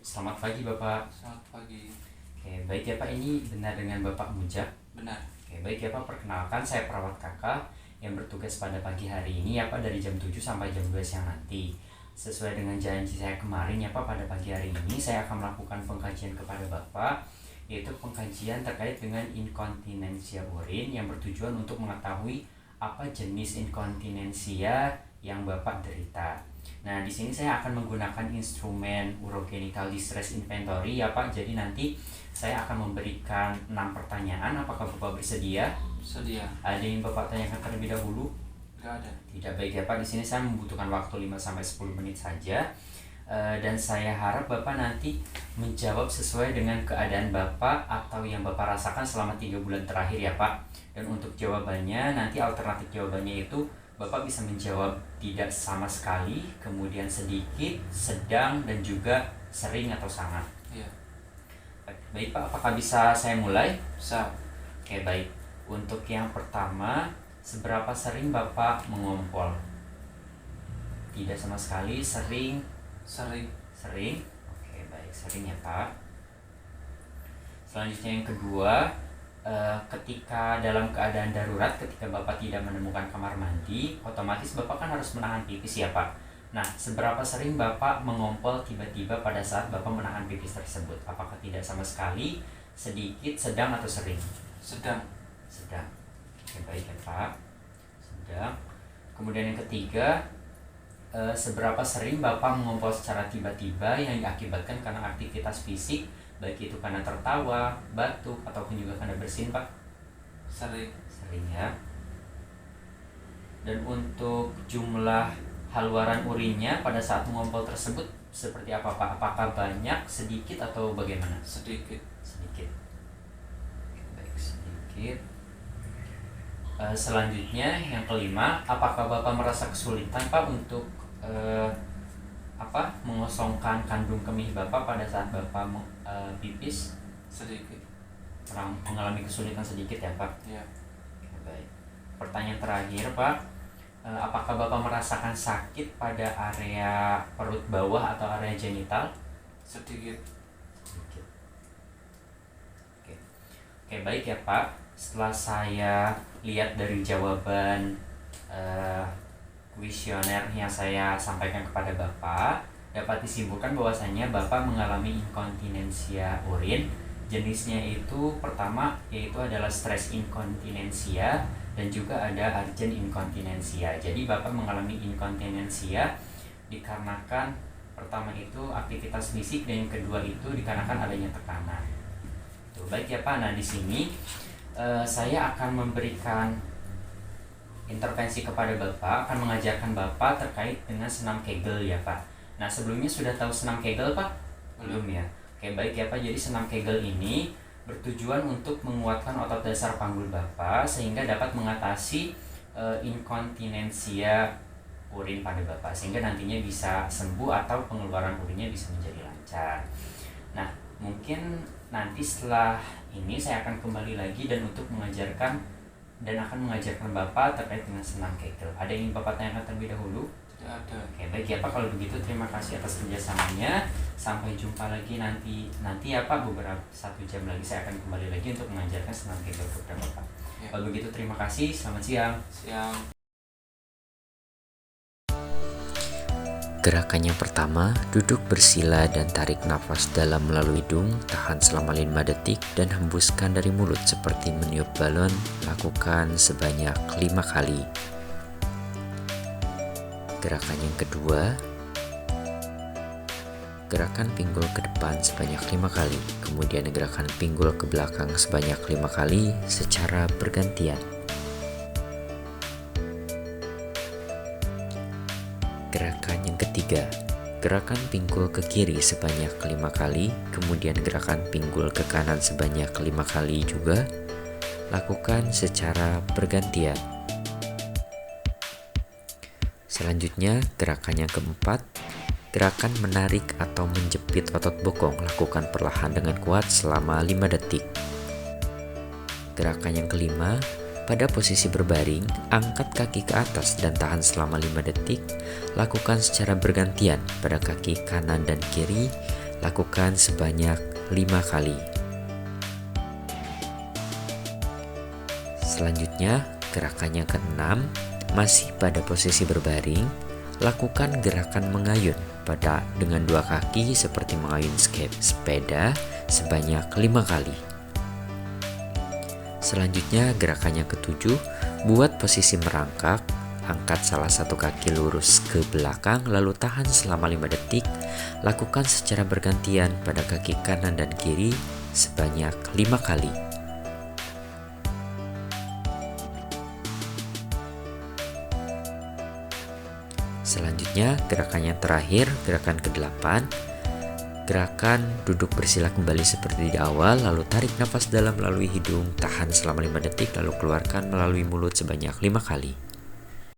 Selamat pagi Bapak. Selamat pagi. Oke, baik ya Pak, ini benar dengan Bapak Mujab? Benar. Oke, baik ya Pak, perkenalkan saya perawat kakak yang bertugas pada pagi hari ini ya Pak, dari jam 7 sampai jam 2 siang nanti. Sesuai dengan janji saya kemarin ya Pak, pada pagi hari ini saya akan melakukan pengkajian kepada Bapak, yaitu pengkajian terkait dengan inkontinensia urin yang bertujuan untuk mengetahui apa jenis inkontinensia yang Bapak derita. Nah, di sini saya akan menggunakan instrumen urogenital distress inventory ya Pak. Jadi nanti saya akan memberikan 6 pertanyaan. Apakah Bapak bersedia? Sedia. Ada yang Bapak tanyakan terlebih dahulu? Gak ada. Tidak, baik ya Pak. Di sini saya membutuhkan waktu 5 sampai 10 menit saja. Dan saya harap Bapak nanti menjawab sesuai dengan keadaan Bapak atau yang Bapak rasakan selama 3 bulan terakhir ya Pak. Dan untuk jawabannya, nanti alternatif jawabannya itu Bapak bisa menjawab tidak sama sekali, kemudian sedikit, sedang, dan juga sering atau sangat. Iya. Baik Pak, apakah bisa saya mulai? Bisa. Oke, baik. Untuk yang pertama, seberapa sering Bapak mengompol? Tidak sama sekali, sering, Sering. sering. Oke, baik, sering ya Pak. Selanjutnya yang kedua, ketika dalam keadaan darurat, ketika Bapak tidak menemukan kamar mandi, otomatis Bapak kan harus menahan pipis ya Pak. Nah, seberapa sering Bapak mengompol tiba-tiba pada saat Bapak menahan pipis tersebut? Apakah tidak sama sekali, sedikit, sedang, atau sering? Sedang. Sedang. Oke, baik ya Pak. Sedang. Kemudian yang ketiga, seberapa sering Bapak mengompol secara tiba-tiba yang diakibatkan karena aktivitas fisik, baik itu karena tertawa, batuk, ataupun juga karena bersin Pak? Sering. Sering ya. Dan untuk jumlah haluaran urinnya pada saat mengompol tersebut seperti apa Pak? Apakah banyak, sedikit, atau bagaimana? Sedikit. Sedikit. Baik, sedikit. Selanjutnya yang kelima, apakah Bapak merasa kesulitan Pak untuk mengosongkan kandung kemih Bapak pada saat Bapak pipis? Sedikit. Mengalami kesulitan sedikit ya Pak? Iya. Baik. Pertanyaan terakhir Pak, apakah Bapak merasakan sakit pada area perut bawah atau area genital? Sedikit. Sedikit. Oke, baik ya Pak. Setelah saya lihat dari jawaban kuesioner yang saya sampaikan kepada Bapak, dapat disimpulkan bahwasannya Bapak mengalami inkontinensia urin. Jenisnya itu pertama yaitu adalah stress inkontinensia dan juga ada urgent inkontinensia. Jadi Bapak mengalami inkontinensia dikarenakan pertama itu aktivitas fisik dan yang kedua itu dikarenakan adanya tekanan. Baik ya Pak. Nah, di sini saya akan memberikan intervensi kepada Bapak, akan mengajarkan Bapak terkait dengan senam Kegel ya Pak. Nah, sebelumnya sudah tahu senam Kegel Pak? Belum ya? Oke, baik ya Pak. Jadi senam Kegel ini bertujuan untuk menguatkan otot dasar panggul Bapak sehingga dapat mengatasi inkontinensia urin pada Bapak, sehingga nantinya bisa sembuh atau pengeluaran urinnya bisa menjadi lancar. Nah, mungkin nanti setelah ini saya akan kembali lagi dan akan mengajarkan Bapak terkait dengan senam Kegel. Ada yang ingin Bapak tanyakan terlebih dahulu? Tidak ada. Oke, baik ya Pak, kalau begitu terima kasih atas kerjasamanya. Sampai jumpa lagi nanti ya Pak, beberapa 1 jam lagi saya akan kembali lagi untuk mengajarkan senam Kegel kepada Bapak. Ya. Kalau begitu terima kasih, selamat siang. Siang. Gerakan yang pertama, duduk bersila dan tarik nafas dalam melalui hidung, tahan selama 5 detik dan hembuskan dari mulut seperti meniup balon. Lakukan sebanyak 5 kali. Gerakan yang kedua, gerakan pinggul ke depan sebanyak 5 kali, kemudian gerakan pinggul ke belakang sebanyak 5 kali secara bergantian. Gerakan yang ketiga, gerakan pinggul ke kiri sebanyak 5 kali, kemudian gerakan pinggul ke kanan sebanyak 5 kali juga. Lakukan secara bergantian. Selanjutnya, gerakan yang keempat, gerakan menarik atau menjepit otot bokong. Lakukan perlahan dengan kuat selama 5 detik. Gerakan yang kelima, pada posisi berbaring, angkat kaki ke atas dan tahan selama 5 detik. Lakukan secara bergantian pada kaki kanan dan kiri Lakukan sebanyak 5 kali. Selanjutnya, gerakan yang keenam, masih pada posisi berbaring, lakukan gerakan mengayun dengan 2 kaki seperti mengayun sepeda sebanyak 5 kali. Selanjutnya, gerakan yang ketujuh, buat posisi merangkak, angkat salah satu kaki lurus ke belakang lalu tahan selama 5 detik. Lakukan secara bergantian pada kaki kanan dan kiri sebanyak 5 kali. Selanjutnya, gerakan yang terakhir, gerakan ke-8. Gerakan duduk bersila kembali seperti di awal, lalu tarik nafas dalam melalui hidung, tahan selama 5 detik, lalu keluarkan melalui mulut sebanyak 5 kali.